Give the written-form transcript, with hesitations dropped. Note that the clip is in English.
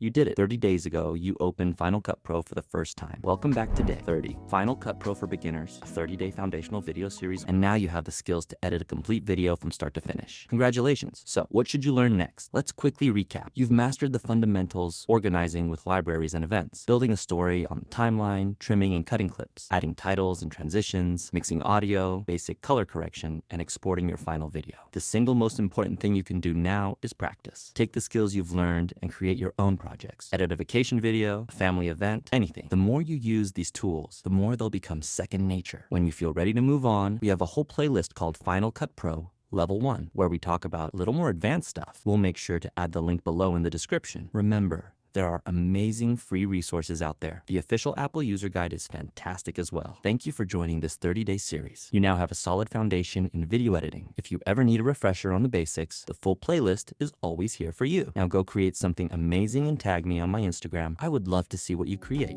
You did it. 30 days ago, you opened Final Cut Pro for the first time. Welcome back to day 30. Final Cut Pro for Beginners, a 30-day foundational video series, and now you have the skills to edit a complete video from start to finish. Congratulations. So, what should you learn next? Let's quickly recap. You've mastered the fundamentals, organizing with libraries and events, building a story on the timeline, trimming and cutting clips, adding titles and transitions, mixing audio, basic color correction, and exporting your final video. The single most important thing you can do now is practice. Take the skills you've learned and create your own projects. Edit a vacation video, a family event, anything. The more you use these tools, the more they'll become second nature. When you feel ready to move on, we have a whole playlist called Final Cut Pro Level 1, where we talk about a little more advanced stuff. We'll make sure to add the link below in the description. Remember, there are amazing free resources out there. The official Apple user guide is fantastic as well. Thank you for joining this 30-day series. You now have a solid foundation in video editing. If you ever need a refresher on the basics, the full playlist is always here for you. Now go create something amazing and tag me on my Instagram. I would love to see what you create.